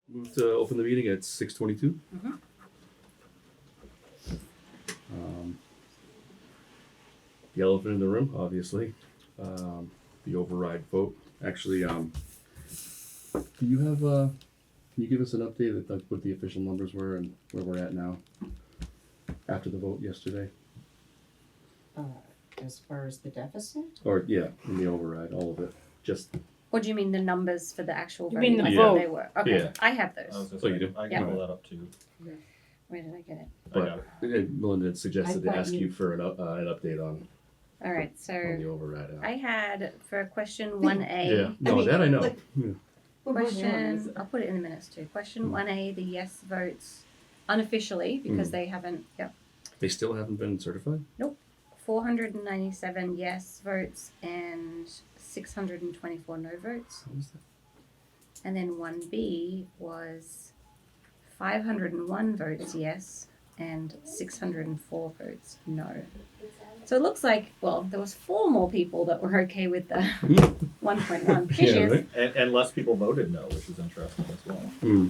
Move to open the meeting at 6:22. Mm-hmm. The elephant in the room, obviously, the override vote. Actually, do you have? Can you give us an update of like what the official numbers were and where we're at now after the vote yesterday? As far as the deficit? Or yeah, in the override, all of it. Just What do you mean the numbers for the actual You vote? mean the Like vote? what they were? Okay, Yeah. I have I was those. gonna Oh, you say, do? I Yeah. can pull that up too. Where did I get it? I got but it. Melinda had suggested to I thought ask you for an update on All right, the so override. I had for question 1A. Yeah, no, that I know. Yeah. Question, I'll put it in the minutes too. Question 1A, the yes votes unofficially because they haven't, They still haven't been certified. 497 yes votes and 624 no votes. What was that? And then 1B was 501 votes yes and 604 votes no. So it looks like, well, there was 4 more people that were okay with the 1.1. Which Yeah, is, right? And less people voted no, which is interesting as well.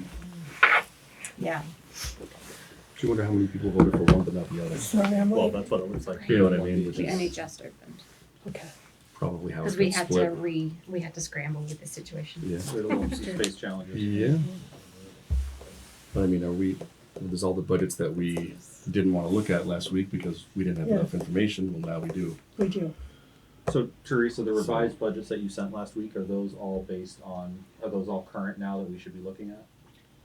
yeah. I wonder how many people voted for one but not the other. Sorry, I'm Well, late. that's what it looks like. You know what I mean? Which We only is just opened Okay. probably how because it we got had split. we had to scramble with this situation. Yeah. We had a little space challenges. Yeah. But I mean, there's all the budgets that we didn't want to look at last week because we didn't have Yeah. enough information. Well, now we do. We do. So Teresa, the revised budgets that you sent last week, are those all current now that we should be looking at?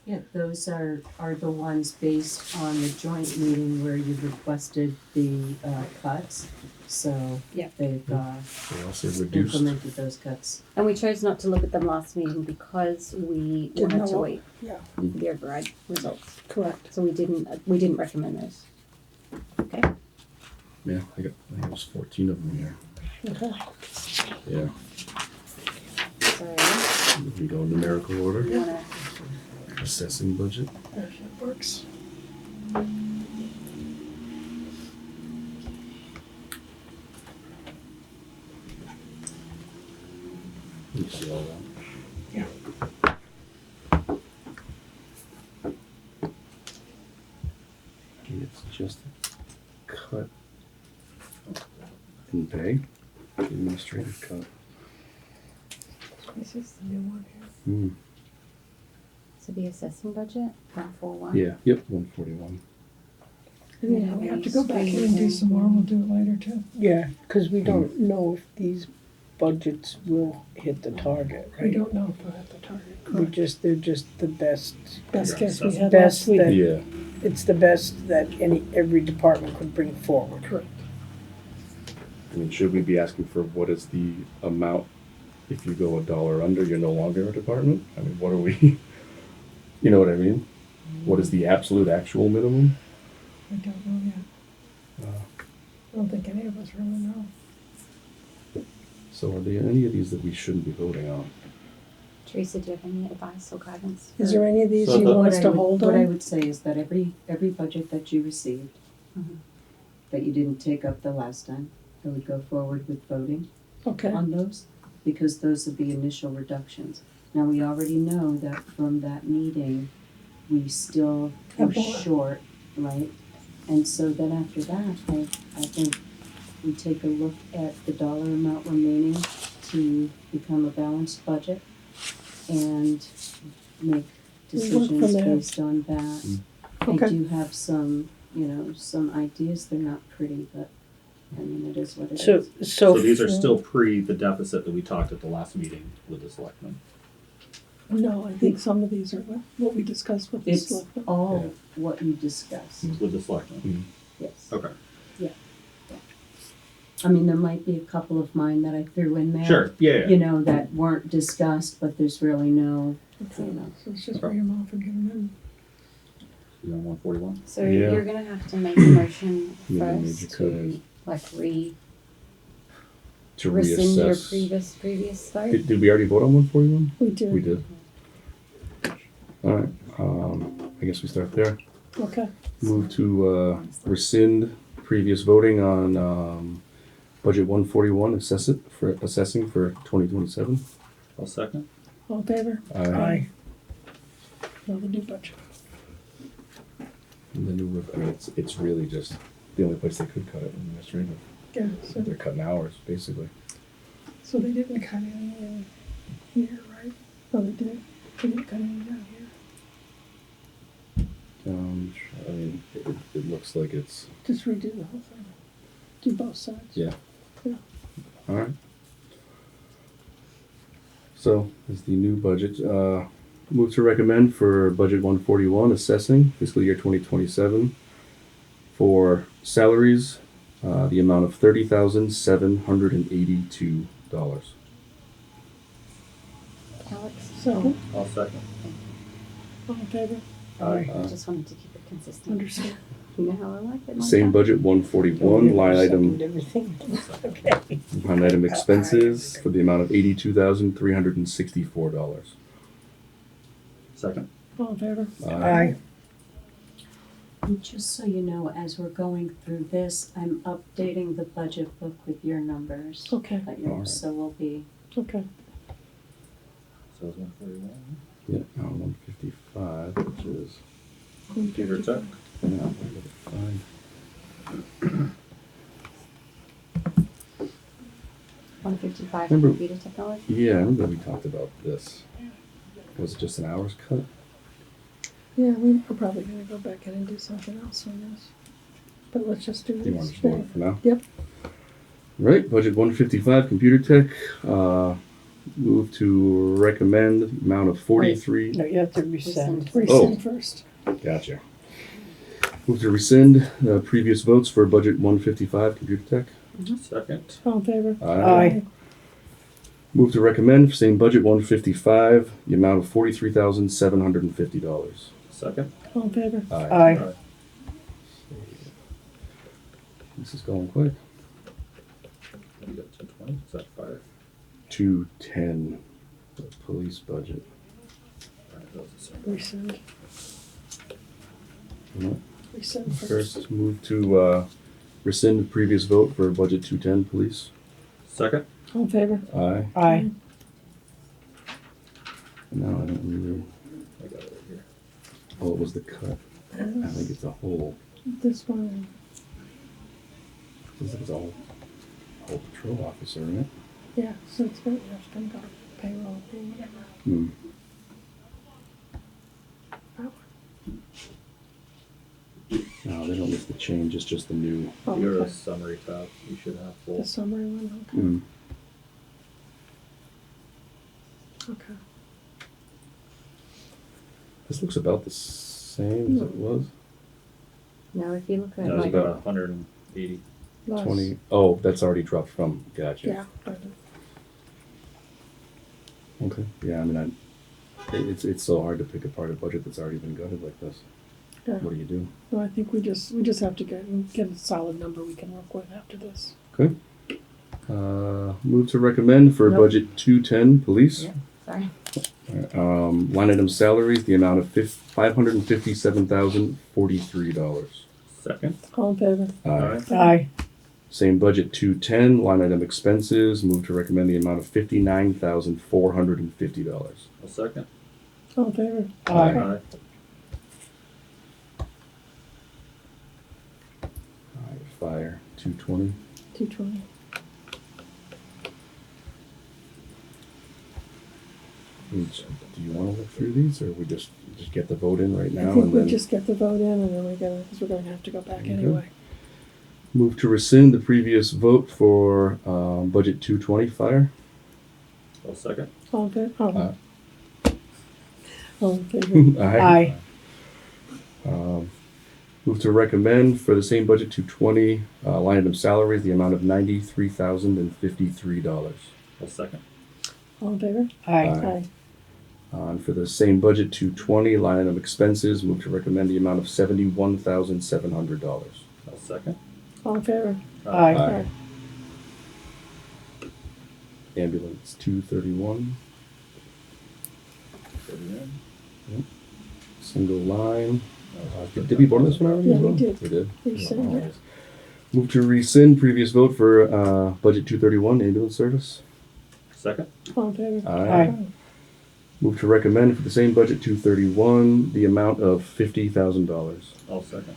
Yeah, those are the ones based on the joint meeting where you requested the cuts. So Yeah. they've They also reduced. implemented those cuts. And we chose not to look at them last meeting because we Didn't wanted to know. wait Yeah. for the override results. Correct. So we didn't recommend those. Okay. Yeah, I think it was 14 of them here. Okay. Yeah. So We go in numerical order. you wanna Assessing budget. That works. You see all that? Yeah. It's just a cut in pay. Administrative cut. This is the new one here. Hmm. so the assessing budget 141. Yeah. Yep. 141. And then we have to go back in and do some more, and we'll do it later too. Yeah, because we don't know if these budgets will hit the target, We right? don't know if we'll have the target. They're just the best, Best guess we Best had best last week. that, Yeah. it's the best that every department could bring forward. Correct. I mean, should we be asking for what is the amount if you go $1 under, you're no longer a department? I mean, what are we? You know what I mean? What is the absolute actual minimum? I don't know yet. I don't think any of us really know. So are there any of these that we shouldn't be voting on? Teresa, do you have any advice or guidance? Is there any of these So you the- want us to hold What I on? would say is that every budget that you received, Mhm. that you didn't take up the last time, I would go forward with voting Okay. on those, because those are the initial reductions. Now, we already know that from that meeting, we still were Have more. short, right? And so then after that, I think we take a look at the dollar amount remaining to become a balanced budget and make We work decisions from there. based on that. I Okay. do have some ideas, they're not pretty, but I mean, it is what it is. So these are still pre the deficit that we talked at the last meeting with the selectmen. No, I think some of these are what we discussed with the It's selectmen. all what you discussed, With the selectmen. yes. Okay. I mean, there might be a couple of mine that I threw in there. Sure. Yeah. You know, that weren't discussed, but there's really no, Okay. you know. So let's just bring them off and get them in. You on 141? So Yeah. you're gonna have to make a motion Yeah, major first cut to is- To rescind your reassess. previous vote. Did we already vote on 141? We did. We did. All right. I guess we start there. Okay. Move to rescind previous voting on budget 141, assessing for 2027. I'll second. All in favor? Aye. No, the new budget. And the new roof, I mean, it's really just the only place they could cut it, administrative. Yeah, so, They're cutting hours, basically. so they didn't cut any in here, right? Oh, they did. They didn't cut any down here. I mean, it looks like it's, Just redo the whole thing. Do both sides. yeah. Yeah. Alright. So, is the new budget, move to recommend for budget 141, assessing fiscal year 2027 for salaries, the amount of $30,782. Alex? Second, I'll second. all in favor? Aye. I just wanted to keep it consistent. Understood. You know how I like it. like Same that. budget 141, line item, Everything. Okay. line item expenses for the amount of $82,364. Second. All in favor? Aye. And just so you know, as we're going through this, I'm updating the budget book with your numbers. Okay, Alright. So we'll be, okay. So it's 141. Yeah, 155, which is, Computer tech. yeah, fine. 155 Remember- computer technology. Yeah, I remember we talked about this. Was it just an hours cut? Yeah, we're probably gonna go back in and do something else on this. But let's just do Do you want this. to just do it for now? Yep. Right, budget 155, computer tech, move to recommend amount of 43. No, you have to rescind. Rescind first. Gotcha. Move to rescind previous votes for budget 155, computer tech. Second. All in favor? Aye. Move to recommend for same budget 155, the amount of $43,750. Second. All in favor? Aye. This is going quick. You got 220. Is that fire? 210, the police budget. Alright, that was a second. Rescind. Yep. Rescind first. First, move to rescind previous vote for budget 210, police. Second. All in favor? Aye. Aye. No, I don't really. I got it right here. Oh, it was the cut. I think it's a whole. This one, This is a whole patrol officer, right? yeah, so it's gonna go to payroll or whatever. Hmm. That No, they don't list the change. It's just the new. one. You're Oh, a okay. summary tab. You should have full. The summary one, okay. Hmm. Okay. This looks about the same as it was. No, if you look at No, it's like about 180. Less. 20. Oh, that's already dropped from. Gotcha. Yeah, but Okay. Yeah, I mean, it's so hard to pick apart a budget that's already been gutted like this. yeah. What do you do? No, I think we just have to get a solid number we can work with after this. Okay. Move to recommend for Nope. budget 210 police. Yeah. sorry. Line item salaries, the amount of $557,043. Second. All in favor? Aye. Same budget 210, line item expenses, move to recommend the amount of $59,450. A second. All in favor? Aye. Aye. Alright, fire 220. 220. Do you want to look through these, or we just get the vote in right now I think and we then just get the vote in and then because we're gonna have to go back Okay. anyway. move to rescind the previous vote for budget 220 fire? A second. All in favor? Aye. All in favor? Aye. Move to recommend for the same budget 220 line item salaries, the amount of $93,053. A second. All in favor? Aye. Aye. And for the same budget 220 line item expenses, move to recommend the amount of $71,700. A second. All in favor? Aye. Aye. Ambulance 231, Put it in. single line. No, Did we vote on this one already? Yeah, as we well? did. We did. Rescind it. Move to rescind previous vote for budget 231 ambulance service. Second. All in favor? Aye. Move to recommend for the same budget, 231, the amount of $50,000. I'll second.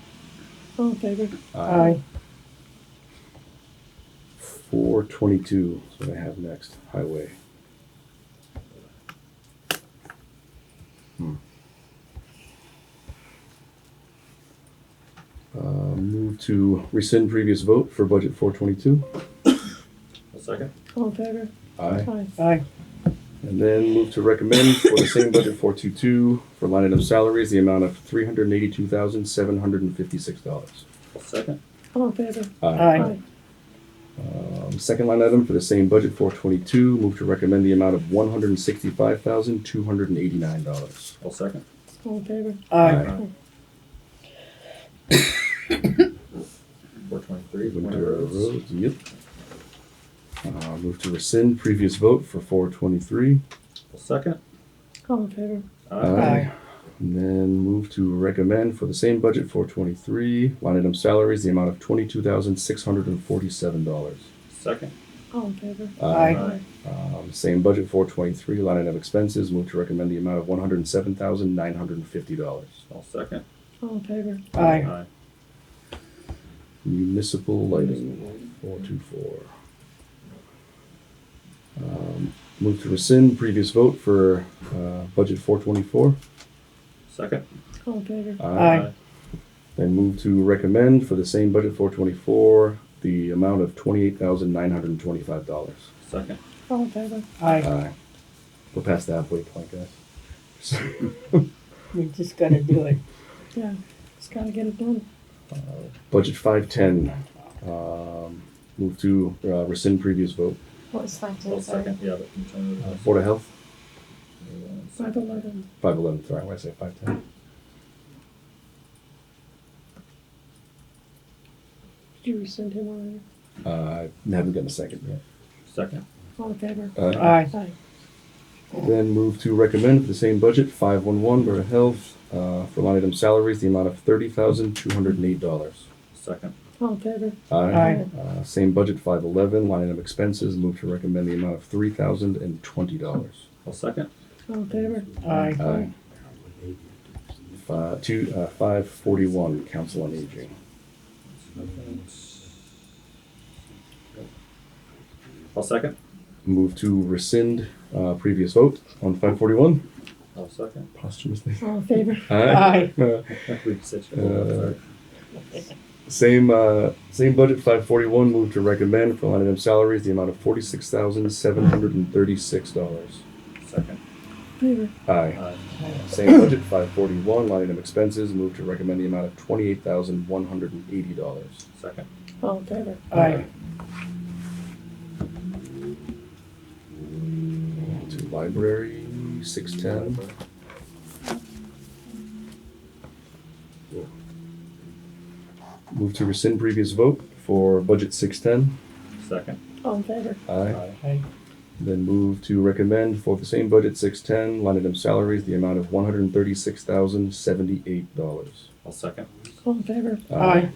All in favor? Aye. 422 is what I have next, highway. Move to rescind previous vote for budget 422. I'll second. All in favor? Aye. Aye. And then move to recommend for the same budget 422 for line item salaries, the amount of $382,756. I'll second. All in favor? Aye. Second line item for the same budget 422, move to recommend the amount of $165,289. I'll second. All in favor? Aye. 423. Winter roads, yep. Move to rescind previous vote for 423. I'll second. All in favor? Aye. And then move to recommend for the same budget 423, line item salaries, the amount of $22,647. Second. All in favor? Aye. Same budget 423, line item expenses, move to recommend the amount of $107,950. I'll second. All in favor? Aye. Municipal lighting, 424. Move to rescind previous vote for budget 424. Second. All in favor? Aye. Then move to recommend for the same budget 424, the amount of $28,925. Second. All in favor? Aye. We're past the halfway point, guys. We just gotta do it. Yeah, just gotta get it done. Budget 510, move to rescind previous vote. What was 510? I'll second. Yeah, but can you turn it over? Board of Health, 511. 511, sorry, why did I say 510? Did you rescind him already? I haven't gotten a second yet. Second. All in favor? Aye. Aye. Then move to recommend for the same budget, 511, Board of Health, for line item salaries, the amount of $30,208. Second. All in favor? Aye. Same budget, 511, line item expenses, move to recommend the amount of $3,020. I'll second. All in favor? Aye. Aye. 541, Council on Aging. I'll second. Move to rescind previous vote on 541. I'll second. Posthumously. All in favor? Aye. We said you go up, Same budget, 541. Move to recommend for line item salaries, the amount of $46,736. sorry. Second. Favor? Aye. Aye. Same budget, 541. Line item expenses, move to recommend the amount of $28,180. Second. All in favor? Aye. To library, 610. Move to rescind previous vote for budget 610. Second. All in favor? Aye. Aye. Then move to recommend for the same budget 610, line item salaries, the amount of $136,078. I'll second. All in favor? Aye.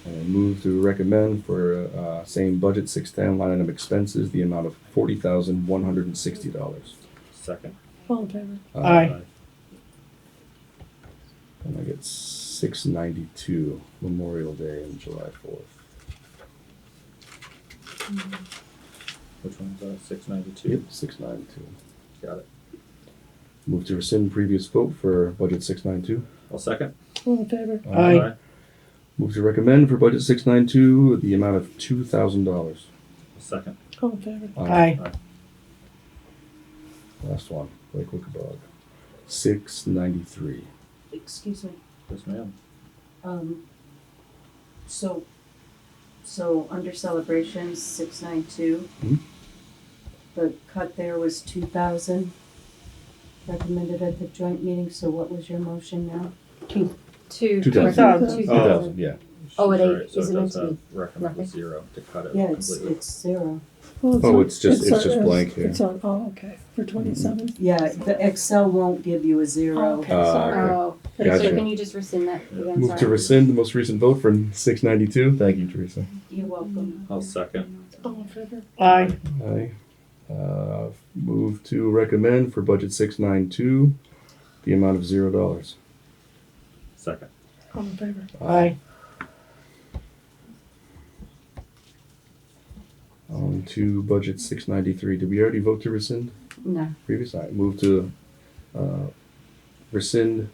And move to recommend for same budget 610, line item expenses, the amount of $40,160. Second. All in favor? Aye. And I get 692, Memorial Day and July 4th. Which one's that? 692. Yep, 692. Got it. Move to rescind previous vote for budget 692. I'll second. All in favor? Aye. Move to recommend for budget 692 the amount of $2,000. I'll second. All in favor? Aye. Last one, Lakewood Bog. 693. Excuse me. Yes, ma'am. So under celebrations, 692. Mhm. The cut there was 2,000 recommended at the joint meeting, so what was your motion now? 2,000. 2,000. Yeah. Oh, it She's ain't- right. So is it it meant does to have be recommend nothing? with 0 to cut it Yeah, completely. it's 0. Well, Oh, on- it's just blank here. It's on, oh, okay, for 27? Yeah, the Excel won't give you a 0. Oh, okay, sorry. Oh, Gotcha. so can you just rescind that again? Move Sorry. to rescind the most recent vote for 692. Thank you, Teresa. You're welcome. I'll second. All in favor? Aye. Aye. Move to recommend for budget 692, the amount of $0. Second. All in favor? Aye. On to budget 693. Did we already vote to rescind No, previous? I move to rescind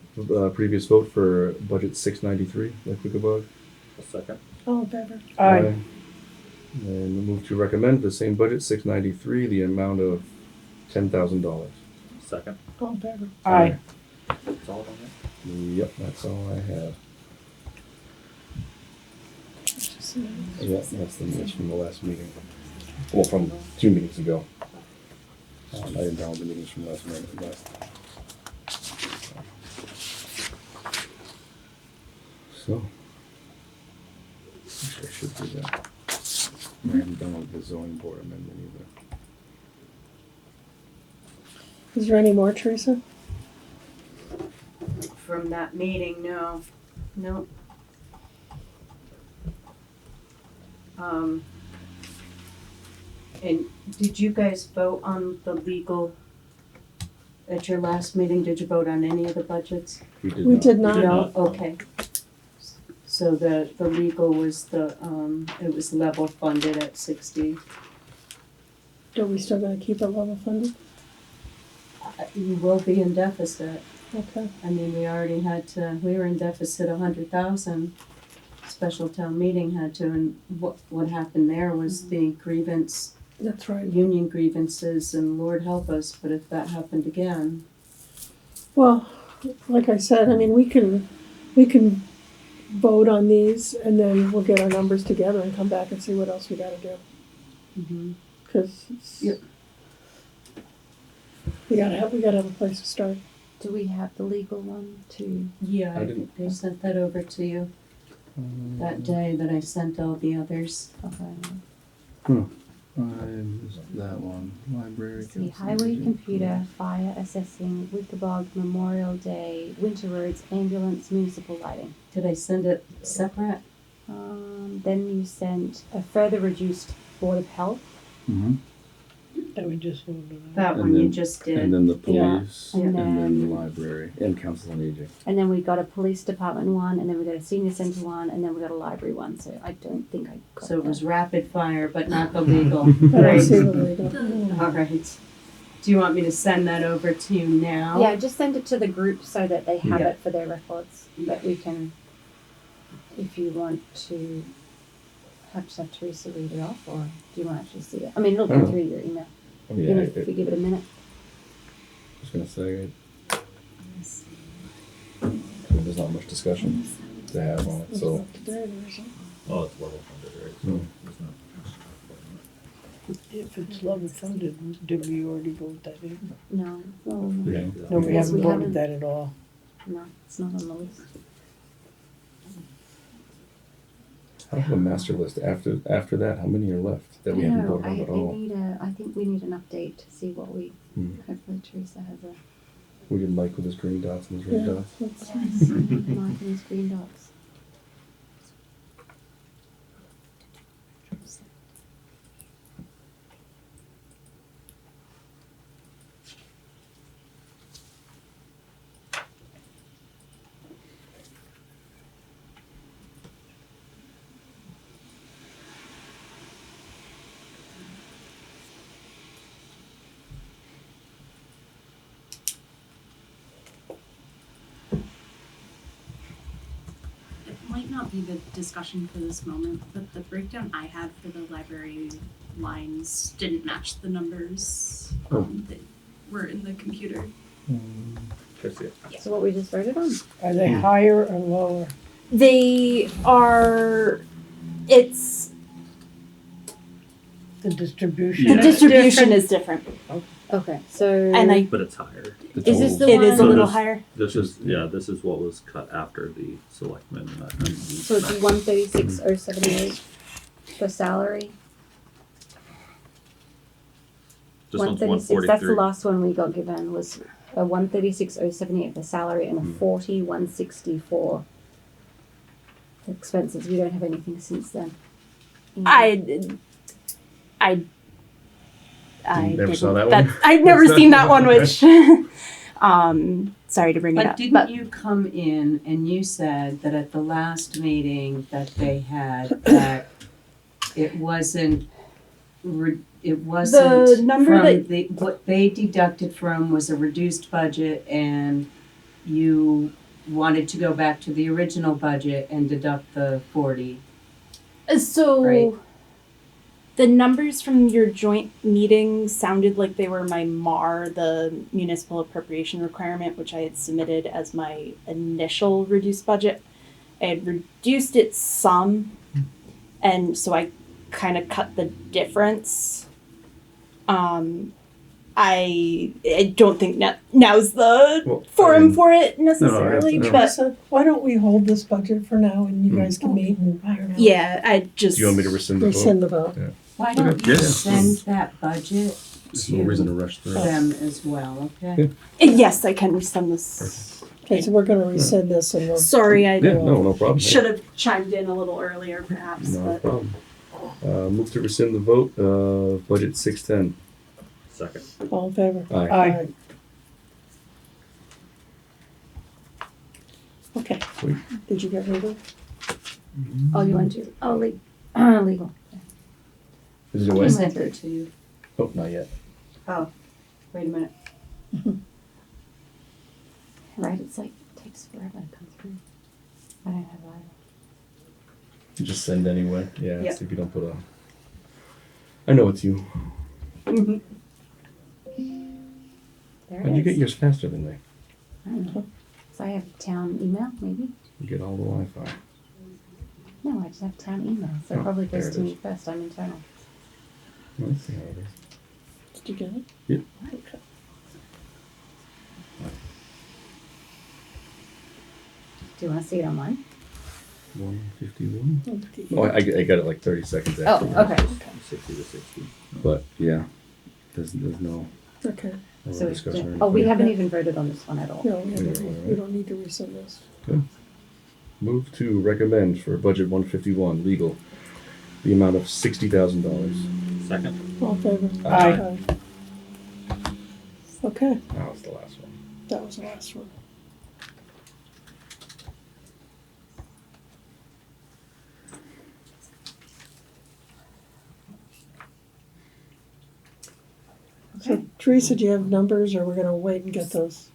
previous vote for budget 693, like Wickabog. A second. All in favor? Aye. And move to recommend the same budget 693, the amount of $10,000. Second. All in favor? Aye. That's all on it. Yep, that's all I have. Just, uh, Yeah, that's the minutes from the last meeting. Well, from 2 meetings ago. I didn't download the meetings from last minute. So, actually, I should do that. I haven't done the zoning board amendment either. Is there any more, Teresa? from that meeting, no, no. And did you guys vote on the legal, at your last meeting, did you vote on any of the budgets? We did not. No, okay. So the legal was it was level funded at 60. Are we still gonna keep it level funded? You will be in deficit. Okay, I mean, we were in deficit 100,000. Special town meeting had to, and what happened there was the grievance, that's right. union grievances, and Lord help us, but if that happened again. Well, like I said, I mean, we can vote on these and then we'll get our numbers together and come back and see what else we gotta do. Mm-hmm. Cause it's, Yep. we gotta have a place to start. Do we have the legal one too? Yeah, I didn't- they sent that over to you that day that I sent all the others. Okay. I missed that one. Library. See, highway, computer, fire, assessing, Wickabog, Memorial Day, winter roads, ambulance, municipal lighting. Did I send it separate? Then you sent a further reduced Board of Health. Mm-hmm. And we just voted on That And one you then- just And did. then the Yeah. police, And and then then- the library, and council on aging. And then we got a police department one, and then we got a senior center one, and then we got a library one. So I don't think I got So it that. was rapid fire, but not the legal. I don't Great. see the legal. All right. Do you want me to send that over to you now? Yeah, just send it to the group so that they have Yeah. it for their records. But we can, if you want to, just have Teresa read it off, or do you want to actually see it? I mean, it'll go Oh. through your email. Oh, yeah, Even I if we give it a minute. was gonna say, there's not much discussion to have on it, so. Today, there isn't. Oh, it's level funded, right? So Hmm. it's not. If it's level funded, did we already vote that in? No, well, Yeah. No, we Yes, haven't we voted haven't. that at all. no, it's not on the list. I don't have a master list. After that, how many are left that we haven't No, voted on at all? I think we need an update to see what we, Hmm. hopefully Teresa has a, We did Mike with his green dots and his red Yeah, dots. let's- yes, Mark and his green dots. It might not be the discussion for this moment, but the breakdown I had for the library lines didn't match the numbers that were in the computer. I see it. So what we just voted on? Are they higher or lower? They are. It's The the distribution? distribution is different, Okay, so. and I. But it's higher. The Is this totals. the It is a So little this- higher. This is, yeah, this is what was cut after the selectmen. So it's 136,078 for salary. This one's 136. That's the 143. last one we got given was a 136,078 for salary and a 40,164 for expenses. We don't have anything since then. I I never didn't. saw that one? I've never seen that one, which, sorry to bring it But up. didn't you come in and you said that at the last meeting that they had, that it wasn't, it wasn't The number from that- the, what they deducted from was a reduced budget, and you wanted to go back to the original budget and deduct the 40. So Right. the numbers from your joint meeting sounded like they were my MAR, the municipal appropriation requirement, which I had submitted as my initial reduced budget. I had reduced it some, and so I kind of cut the difference. I don't think now's the Well, forum for it necessarily, no. but So why don't we hold this budget for now and you guys can meet and, I don't know. yeah, I just Do you want me to rescind the vote? Rescind the vote. Why don't you Yeah. send that budget There's no reason to rush through it. them as well, okay? yes, I can resend this. Okay, so we're gonna rescind this and we'll. Sorry, I Yeah, no problem. should have chimed in a little earlier, perhaps. No But problem. Move to rescind the vote, budget 610. Second. All in favor? Aye. Aye. Okay. Sweet. Did you get legal? Oh, you want to? Oh, legal. Is it I away? sent it to you. Oh, not yet. Oh, wait a minute. Right, it's like, takes forever to come through. I don't have either. You just send anyway. Yeah, Yep. see if you don't put a. I know it's you. There How'd it you is. get yours faster than me? I don't know. So I have town email, maybe? You get all the Wi-Fi. No, I just have town email. So it Oh, probably there goes it to is. me first. I'm internal. Let's see how it is. Did you get it? Yep. Okay. Do you want to see it online? 151. Oh, I got it like 30 seconds Oh, after. okay. 60 to 60. But yeah, there's no Okay. So discussion. oh, we haven't even voted on this one at all. No, Yeah. we don't need to rescind this. Move to recommend for budget 151 legal the amount of $60,000. Second. All in favor? Aye. Okay, That was the last one. that was the last one. So Teresa, do you have numbers or we're gonna wait and get those?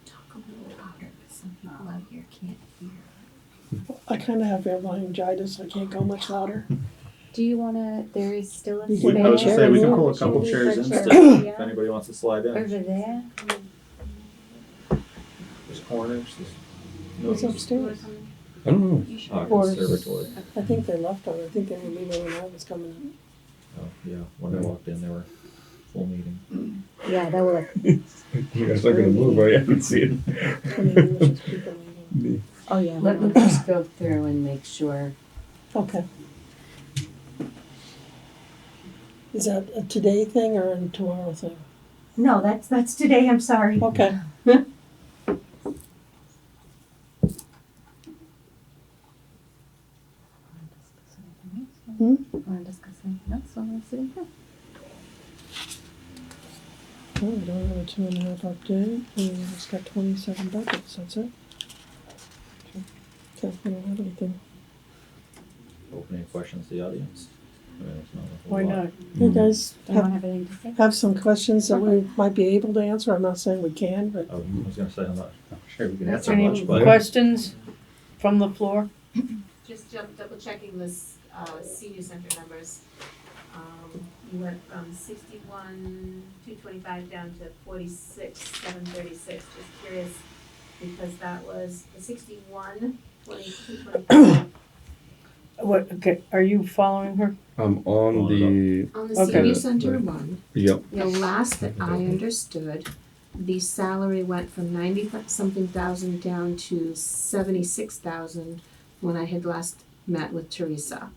Talk a little louder because I'm not loud here. Can't hear. I kinda have laryngitis, I can't go much louder. Do you want to? There is still a You space. can I was gonna say we can pull a couple opportunity chairs for in chair still, if media anybody wants to slide in. over there. There's corners. Who's upstairs? I don't know. Conservatory. I think they left on, I think they were leaving when I was coming in. Oh, yeah. When I walked in, they were full meeting. Yeah, that will. You guys aren't gonna move, are you? I can see it. I mean, it was just people leaving. Oh yeah. Let me just go through and make sure. Okay. Is that a today thing or a tomorrow thing? No, that's today. I'm sorry. Okay. Hmm? Want to discuss anything else while we're sitting here? Oh, we don't have a 2.5 update, we just got 27 budgets, that's it. Okay, we don't have anything. Opening questions to the audience. I mean, it's not a whole Why lot. not? You guys Do you have, have anything to say? have some questions that we might be able to answer, I'm not saying we can, but I was gonna say, I'm not sure we can Is answer there any much, but. questions from the floor? Just double checking this, senior center numbers. You went from 61,225 down to 46,736. Just curious, because that was the 61,225 What, okay, are you following her? I'm on the. on the Okay. senior center one. Yep. The last that I understood, the salary went from 90-something thousand down to 76,000 when I had last met with Teresa.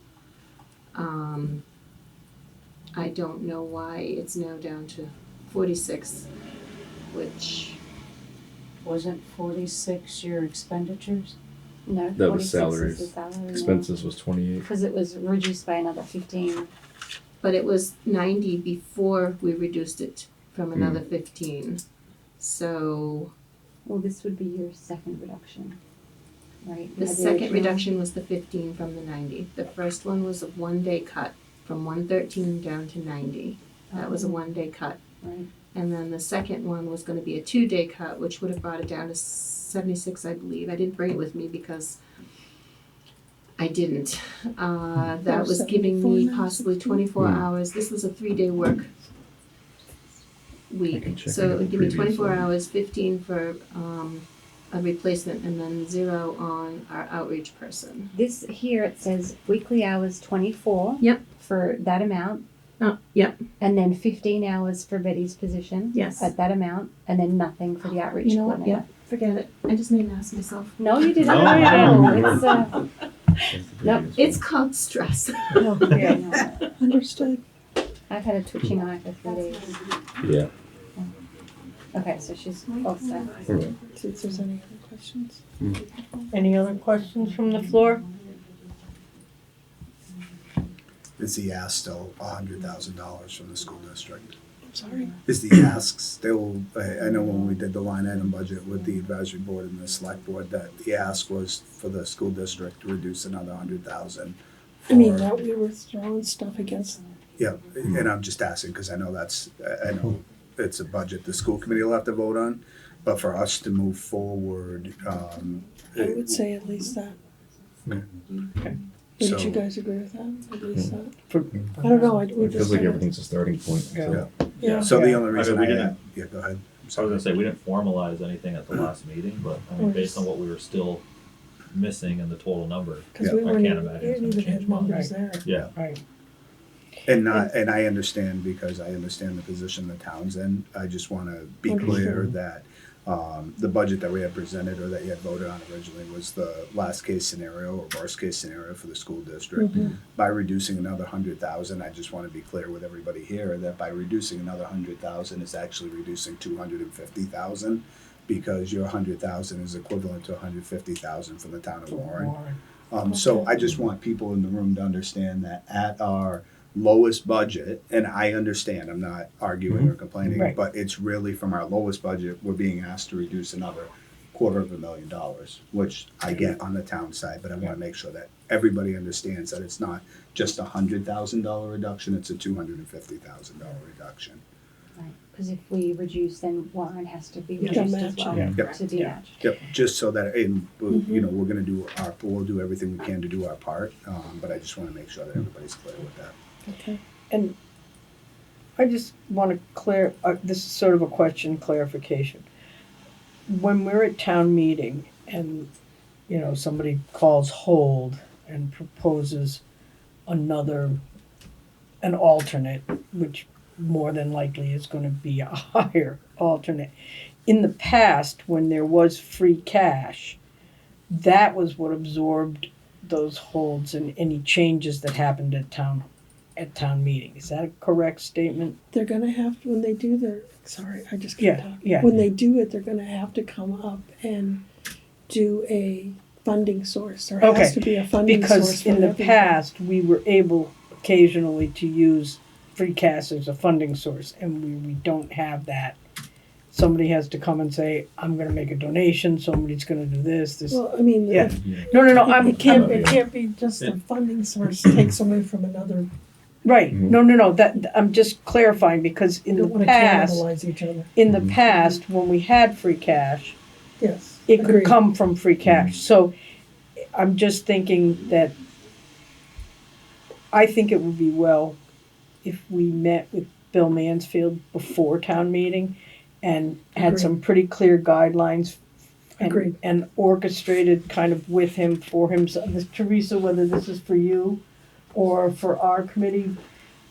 I don't know why it's now down to 46, which, Wasn't 46 your expenditures? No. That was 46 is salaries. the salary now. Expenses was 28. Because it was reduced by another 15. but it was 90 before we reduced it from another 15. So Well, this would be your second reduction, right? the You had second original- reduction was the 15 from the 90. The first one was a 1-day cut from 113 down to 90. That was a 1-day cut. Right. And then the second one was going to be a 2-day cut, which would have brought it down to 76, I believe. I didn't bring it with me because I didn't. That was giving 74 me now, possibly 16? 24 hours. This was a 3-day work I week. can check So it it would give me previous 24 one. hours, 15 for a replacement, and then 0 on our outreach person. This here, it says weekly hours 24. Yep. For that amount. Yep. And then 15 hours for Betty's position. Yes. At that amount. And then nothing for the outreach You know what? coordinator. Yep. Forget it. I just made an ass of myself. No, you didn't. No, No, you it's, That's the Nope. previous It's one. called stress. Yeah, understood. I've had a twitching eye for 3 days. Yeah. Okay, so she's all set. Alright. See if there's any other questions. Any other questions from the floor? Is the ask still $100,000 from the school district? I'm sorry. Is the ask still, I know when we did the line item budget with the advisory board and the select board, that the ask was for the school district to reduce another 100,000. I mean, that we were throwing stuff against. Yeah, and I'm just asking, because I know I know it's a budget the school committee will have to vote on, but for us to move forward, I would say at least that. So- Would you guys agree with that? At least that? For- I don't know, we It feels just like gotta- everything's a starting point. So. Yeah. So the Yeah. only I reason mean, we I, didn't- yeah, go ahead. I was gonna say, we didn't formalize anything at the last meeting, but I mean, based on what we were still missing in the total number. Cause Yeah. we I weren't, can't even- imagine we it's didn't gonna even have change much. numbers there. Yeah. Right. And I understand, because I understand the position the town's in. I just want to be clear Understood. that the budget that we had presented or that you had voted on originally was the last case scenario or worst case scenario for the school district. Mhm. By reducing another 100,000, I just want to be clear with everybody here that by reducing another 100,000 is actually reducing 250,000, because your 100,000 is equivalent to 150,000 from the town of Warren. So I just want people in the room to understand that at our lowest budget, and I understand, I'm not arguing or complaining, Right. but it's really from our lowest budget, we're being asked to reduce another $250,000, which I get on the town side, but I want to make sure that everybody understands that it's not just a $100,000 reduction, it's a $250,000 reduction. Right. Because if we reduce, then Warren has to be Yeah. reduced as Match. well. Yeah. Yep. To be Yeah. matched. Yep, just so that, and, you know, we're gonna do we'll do everything we can to do our part, but I just want to make sure that everybody's clear with that. Okay. And I just want to this is sort of a question clarification. When we're at town meeting and, you know, somebody calls hold and proposes an alternate, which more than likely is going to be a higher alternate. In the past, when there was free cash, that was what absorbed those holds and any changes that happened at town meeting. Is that a correct statement? They're gonna have, when they do their, sorry, I just Yeah, can't talk. yeah. When they do it, they're gonna have to come up and do a funding source. There Okay, has to be a funding source Because for in the everything. past, we were able occasionally to use free cash as a funding source, and we don't have that. Somebody has to come and say, I'm gonna make a donation, somebody's gonna do this. Well, I mean, Yeah. if- No, it can't be just a funding source takes away from another. right, Mhm. no, that, I'm just clarifying, because in You don't the wanna past, cannibalize each other. when we had free cash, Yes. it could agreed. come from free cash. So I'm just thinking that I think it would be well if we met with Bill Mansfield before town meeting and had Agreed. some pretty clear guidelines Agreed. and orchestrated kind of with him, for him. So, Teresa, whether this is for you or for our committee,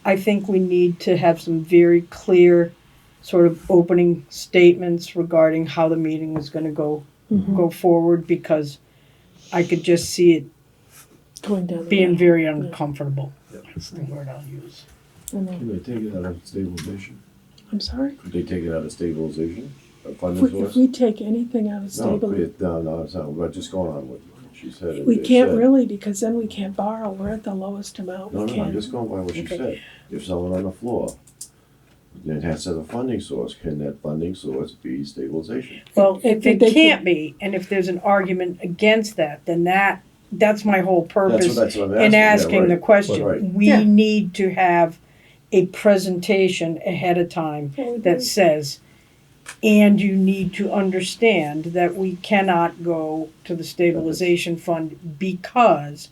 I think we need to have some very clear sort of opening statements regarding how the meeting is going to go forward, because I could just see it Going down the being road. very uncomfortable. That's the word I'll use. I know. Could they take it out of stabilization? I'm sorry? Could they take it out of stabilization? A If funding we, source? if we take anything out of No, stable, no, it's not, we're just going on with She said. We it can't said- really, because then we can't borrow, we're at the lowest amount No, we no, I'm can. just going by what she Okay. said. If someone on the floor, then it has to have a funding source, can that funding source be stabilization? Well, if They it could- can't be, and if there's an argument against that, then that's my whole purpose That's what I'm in asking, asking yeah, the right. question. Right. We Yeah. need to have a presentation ahead of time that says, and you need to understand that we cannot go to the stabilization fund because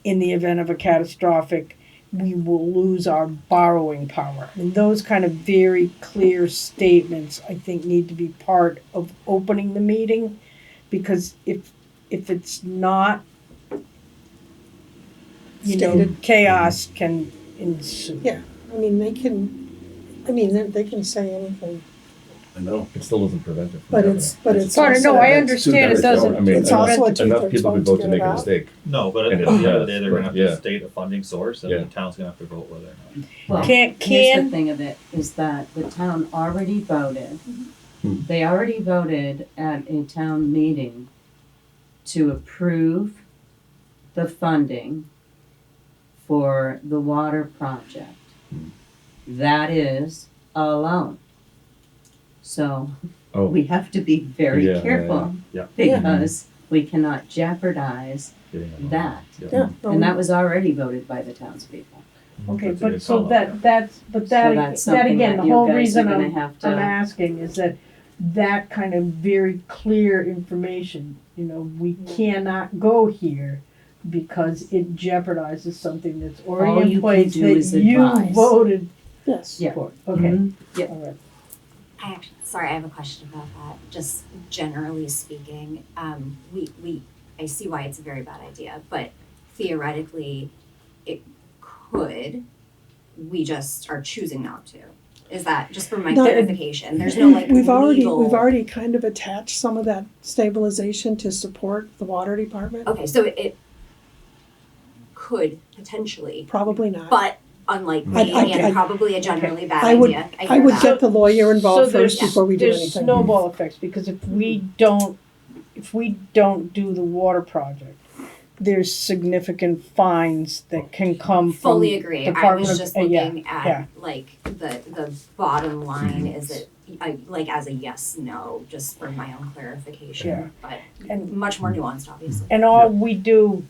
in the event of a catastrophic, we will lose our borrowing power. And those kind of very clear statements, I think, need to be part of opening the meeting, because if it's not, Stated. chaos can ensue. Yeah. I mean, they can say anything, I know. It still doesn't prevent it from but happening. it's Sorry, also. no, I That's understand it too bad. doesn't. I mean, It's also a enough two-thirds people vote could to vote get to make it a out. mistake. No, but at And the it end of the does, day, they're but gonna have yeah. to state a funding source, and Yeah. the town's gonna have to vote whether or not. Well, Here's the here's the thing of it, is that the town already voted. Mhm. They already voted at a town meeting to approve the funding for the water project. That is a loan. So Oh, we have to be very Yeah, yeah, careful. yeah. Because we cannot jeopardize getting it on. that. Yeah. And that was already voted by the townspeople. Okay, That's a but good so follow-up, that, yeah. that's, but So that, that's that something again, that the you whole guys are reason gonna I'm have I'm to, asking is that kind of very clear information, we cannot go here because it jeopardizes something that's All already you in place can do that is you advise. voted Yes. Yeah. for. Okay, Mhm. Yep. all right. Sorry, I have a question about that. Just generally speaking, I see why it's a very bad idea, but theoretically, it could. We just are choosing not to. Is that just for my No, clarification? There's no like We've legal. already kind of attached some of that stabilization to support the water department. Okay, so it could potentially, Probably not. but unlikely I'd- and probably a generally bad I would- idea. I I hear would that. get the lawyer involved So first before we do there's anything. snowball effects, because if we don't do the water project, there's significant fines that can come from Fully agree. I Department was of- just yeah, looking at yeah. like the bottom line is it like as a yes no just for my own clarification, Yeah. but And- much more nuanced obviously. And all we do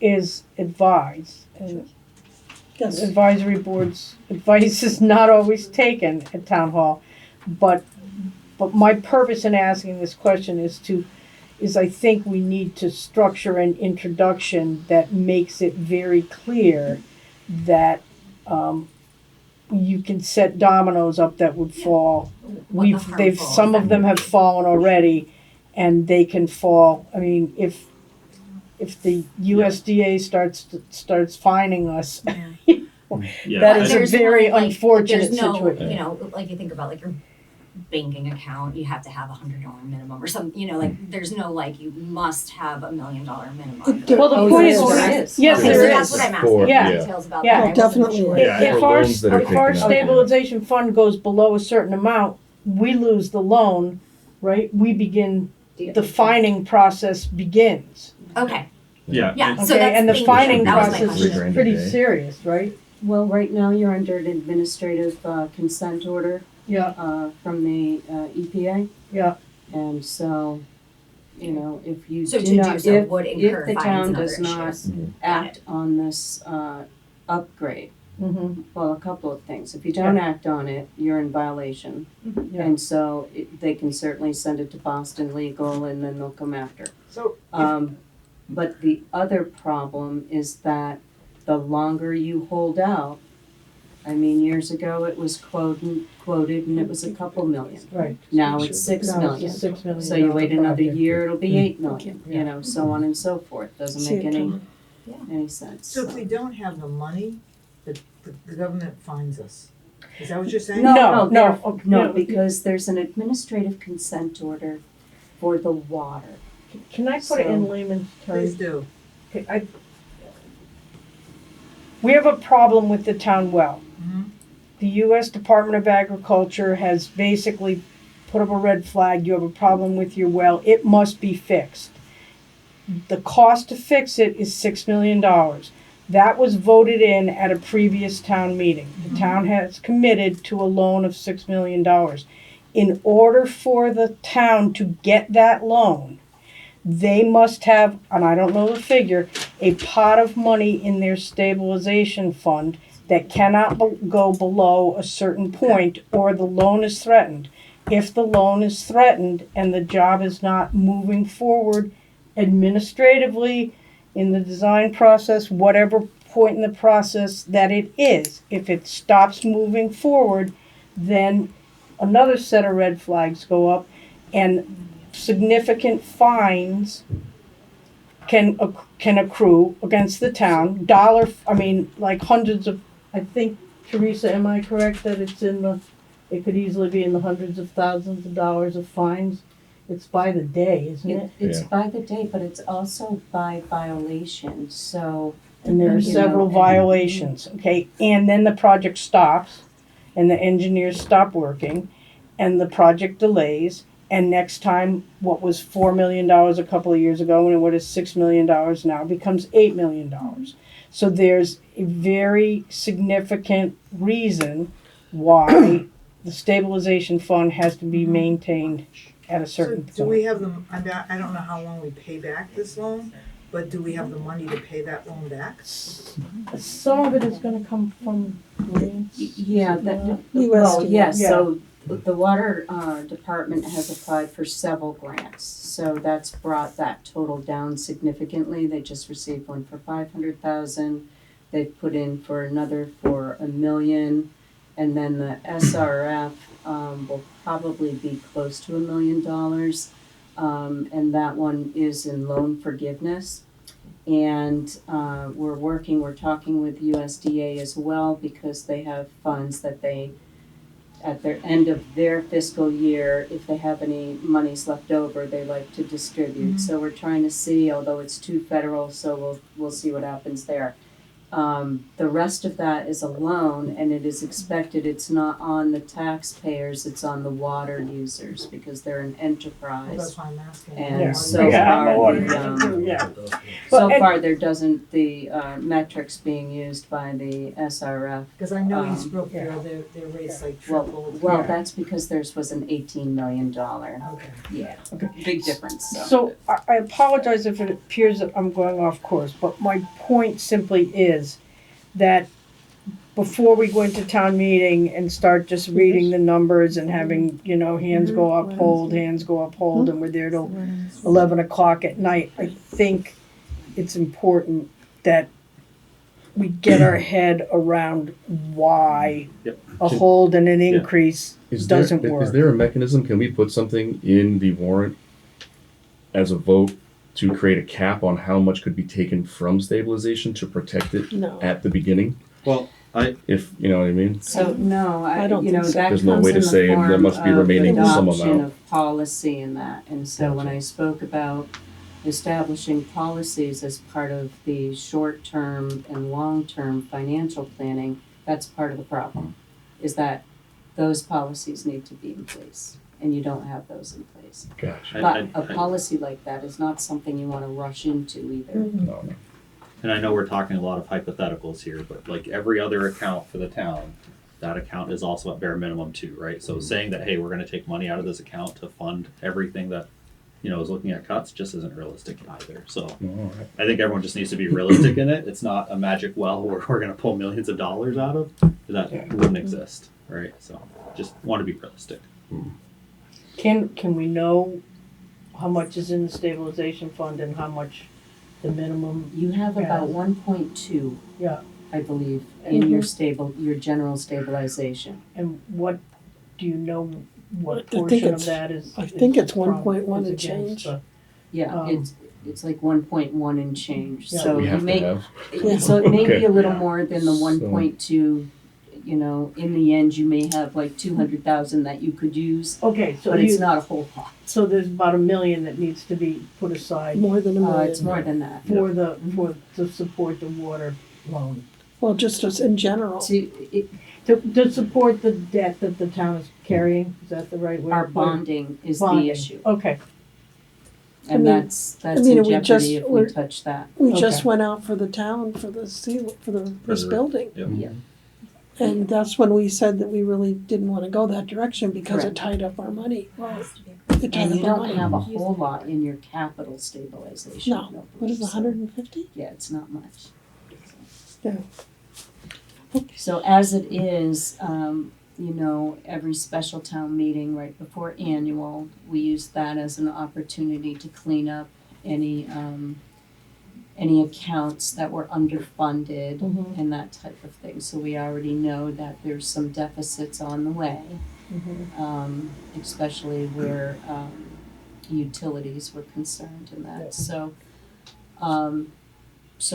is advise, and Yes. advisory boards' advice is not always taken at town hall. But my purpose in asking this question is I think we need to structure an introduction that makes it very clear that, you can set dominoes up that would fall. What the harmful Some of them have effect would be. fallen already, and they can fall, I mean, if the USDA starts fining us, Yeah, that But is a there's very no, like, unfortunate there's no, situation. you know, like you think about like your banking account, you have to have $100 minimum or something, you know, like there's no like you must have $1 million minimum. Well, the Oh, point yes, is- there is. yes, Okay, there so is. that's what I'm asking, For- Yeah. details about Yeah. that. I wasn't Definitely sure. is. Yeah, If for our, loans that are if our taken out. stabilization fund goes below a certain amount, we lose the loan, right? We begin, the fining process begins. Okay, yeah. yeah, and- so Okay, that's, and the thank you. fining That was my process question. is pretty $3,000 a day. serious, right? Well, right now you're under an administrative consent order Yeah, from the EPA. yeah. And so, if you So to do do not, so if, would if incur the fines town and other does not issues. act on this upgrade, Mm-hmm. well, a couple of things. If you don't act on it, you're in violation. Yeah. And so they can certainly send it to Boston Legal and then they'll come after. So, But the other problem is that the longer you hold out, I mean, years ago it was quoted and it was a couple million. right. Now it's 6 Now million. it's a $6 million So you wait another project. year, it'll be 8 million, Yeah. so on and so forth. Doesn't See make it any, coming. any sense. So if we don't have the money, the government fines us. Is that what you're saying? No, there- okay, no, no. because there's an administrative consent order for the water. Can I put it in So- layman's Please terms? do. Okay, we have a problem with the town well. Mhm. The US Department of Agriculture has basically put up a red flag, you have a problem with your well, it must be fixed. The cost to fix it is $6 million. That was voted in at a previous town meeting. The town has committed to a loan of $6 million. In order for the town to get that loan, they must have, and I don't know the figure, a pot of money in their stabilization fund that cannot go below a certain point, or the loan is threatened. If the loan is threatened and the job is not moving forward administratively in the design process, whatever point in the process that it is, if it stops moving forward, then another set of red flags go up, and significant fines can accrue against the town. Like hundreds of, I think, Teresa, am I correct that it could easily be in the hundreds of thousands of dollars of fines? It's by the day, isn't it? It's Yeah. by the day, but it's also by violation, so. And there are you several know, violations, okay? And then the project stops, and the engineers stop working, and the project delays, and next time, what was $4 million a couple of years ago, and what is $6 million now, becomes $8 million. So there's a very significant reason why the stabilization fund has to be maintained at a So certain do we point. have the, I don't know how long we pay back this loan, but do we have the money to pay that loan back? Some of it is gonna come from grants. Yeah, USDA. well, yes, Yeah. so the water department has applied for several grants, so that's brought that total down significantly. They just received one for 500,000. They've put in for another for $1 million, and then the SRF will probably be close to $1 million, and that one is in loan forgiveness. And we're talking with USDA as well, because they have funds that they, at their end of their fiscal year, if they have any monies left over, they like to distribute. So we're trying to see, although it's too federal, so we'll see what happens there. The rest of that is a loan, and it is expected, it's not on the taxpayers, it's on the water users, because they're an Well, enterprise. that's why I'm asking. And Yeah. so Yeah, I'm a far, water the, user, yeah. so But- far, there doesn't, the metrics being used by the SRF. Cause I know East Um, Brookfield, their rates like Well, tripled. well, that's because theirs was an $18 million, Okay. yeah, Okay. big difference, so. So I apologize if it appears that I'm going off course, but my point simply is that before we go into town meeting and start just reading the numbers and having, hands go up, hold, hands go up, hold, and we're there till 11 o'clock at night, I think it's important that we get our head around why Yep. a hold and an Yeah. increase doesn't work. Is there a mechanism? Can we put something in the warrant as a vote to create a cap on how much could be taken from stabilization to protect it No. at the beginning? Well, If you know what I mean. So, no, I don't think so. that There's no comes way in to the say there form must be of remaining some adoption amount. of policy in that, and so when I spoke about establishing policies as part of the short-term and long-term financial planning, that's part of the problem, is that those policies need to be in place, and you don't have those in place. Gotcha. But a policy like that is not something you wanna rush into either. No, no. and I know we're talking a lot of hypotheticals here, but like every other account for the town, that account is also at bare minimum too, right? So saying that, hey, we're gonna take money out of this account to fund everything that, is looking at cuts just isn't realistic either. So No, all right. I think everyone just needs to be realistic in it. It's not a magic well where we're gonna pull millions of dollars out of. That wouldn't exist, right? So just want to be realistic. Can we know how much is in the stabilization fund and how much the minimum? You have about Yeah. 1.2. Yeah. I believe, in your general stabilization. And what, do you know what I think portion of it's- that is? I think it's from- 1.1 is and against change. the- Yeah, it's like 1.1 and change, Yeah. so We you have to may, have. so it may be Okay. a little Yeah. more than the So- 1.2, in the end, you may have like 200,000 that you could use, Okay, so but it's not a whole lot. so there's about $1 million that needs to be put aside More than a million. It's more than that. to support the water loan. Well, just as in general. To support the debt that the town is carrying, is that the right way? Our to put it? bonding is the Bonding. issue. Okay, And mean- that's I in mean, we jeopardy just- if we we're- touch that. We just Okay. went out for the town, for the seal, for this the- building. Yep. Yeah. And that's when we said that we really didn't wanna go that direction because it Correct. tied up our money. Well, it tied And you up our don't money. have a whole lot in your capital stabilization. No. What is so- 150? Yeah, it's not much. Yeah. So as it is, every special town meeting right before annual, we use that as an opportunity to clean up any accounts that were underfunded Mhm. and that type of thing. So we already know that there's some deficits on the way, especially where utilities were concerned in that. So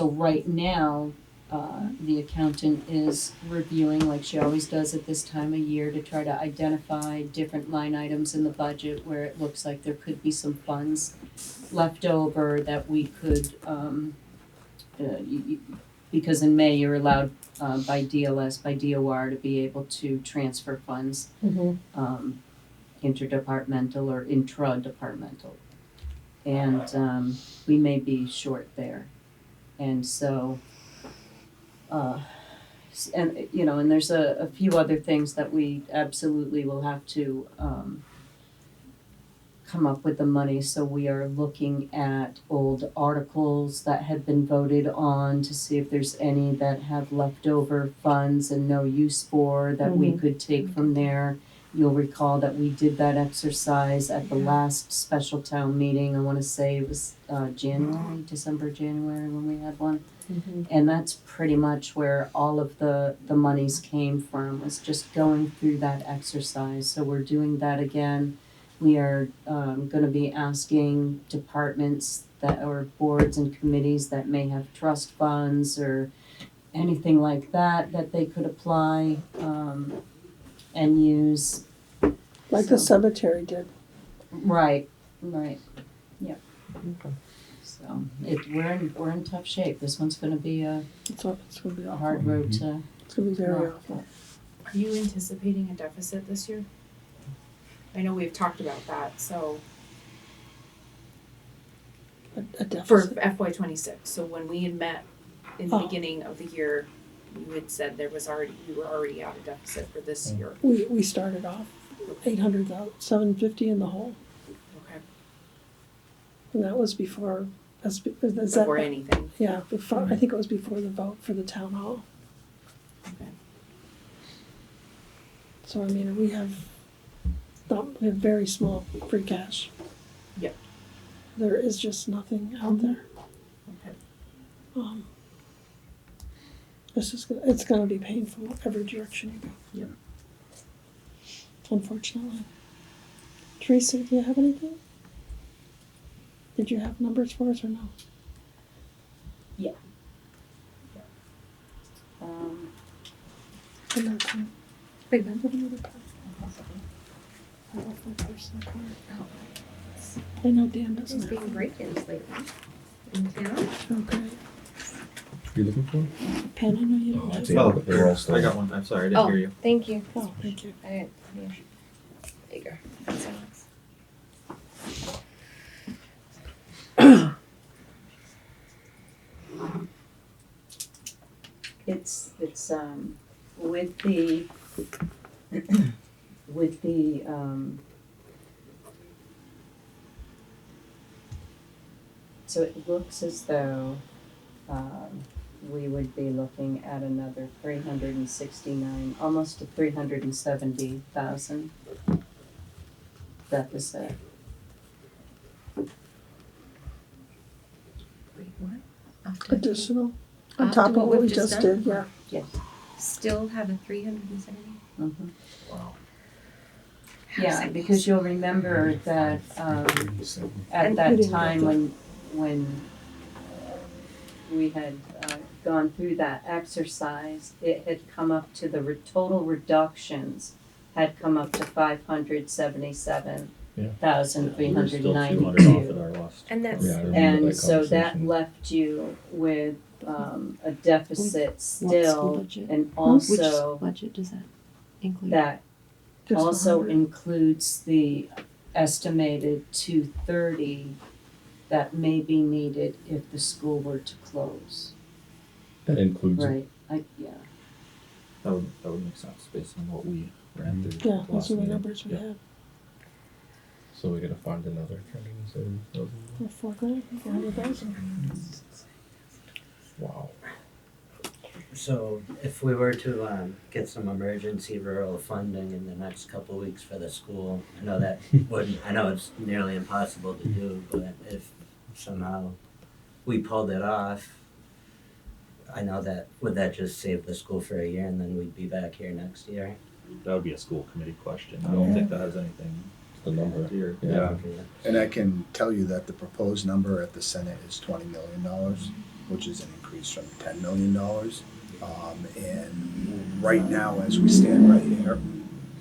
right now, the accountant is reviewing, like she always does at this time of year, to try to identify different line items in the budget where it looks like there could be some funds left over that we could, because in May you're allowed by DLS, by DOR, to be able to transfer funds, interdepartmental or intra-departmental. And we may be short there. And so, and there's a few other things that we absolutely will have to come up with the money. So we are looking at old articles that have been voted on to see if there's any that have leftover funds and no use for that we could take from there. You'll recall that we did that exercise at the last special town meeting. I want to say it was December, January when we had one. And that's pretty much where all of the monies came from, was just going through that exercise. So we're doing that again. We are going to be asking departments that, or boards and committees that may have trust funds or anything like that, that they could apply and use. Like the cemetery did. Right. Yep. So we're in tough shape. This one's going to be a It's gonna be awful. hard road to. It's gonna be very No. awful. Are you anticipating a deficit this year? I know we've talked about that, so A for deficit. FY 26. So when we had met in the Oh. beginning of the year, you had said we were already out of deficit for this year. We started off 800,000, 750 in the hole. Okay. And that was before, is that? Before anything. Yeah, before, I think it was before the vote for the town hall. Okay. So I mean, we have very small free cash. Yep. There is just nothing out there. Okay. It's gonna be painful every direction you go. Yep. Unfortunately. Teresa, do you have anything? Did you have numbers for us or no? Another pen. Big Ben. Have another pen. I left my purse in the car. I know Dan doesn't There's have been one. break-ins lately in town. Okay. You looking for? A pen, I know you don't have. Oh, They were all stolen. I got one. I'm sorry, I didn't Oh, hear you. thank you. Oh, thank you. I didn't. Yeah. Bigger. That's all. It's with the with the so it looks as though we would be looking at another 369, almost to 370,000 deficit. Wait, what? Additional, on After top of what we've we just just done? did, yeah. Still have a 370? Mhm. Wow. Yeah, because you'll remember that at We that didn't get time that. when we had gone through that exercise, it had come up to the total reductions had come up to 577,392. Still 200 off at our last. And that's Yeah, I remember And that so that conversation. left you with a deficit What's the still, budget? and Which also budget does that include? that Just also 100. includes the estimated 230 that may be needed if the school were to close. That includes Right, yeah. That would make sense based on what we ran through. Yeah, those last are the meeting. numbers we Yeah. had. So we gotta find another 370,000. Or $4,000, 400,000. Wow. So if we were to get some emergency rural funding in the next couple of weeks for the school, I know that wouldn't, I know it's nearly impossible to do, but if somehow we pulled it off, I know that, would that just save the school for a year and then we'd be back here next year? That would be a school committee question. I don't think that has anything The number. here. Yeah. And I can tell you that the proposed number at the Senate is $20 million, which is an increase from $10 million. And right now, as we stand right here,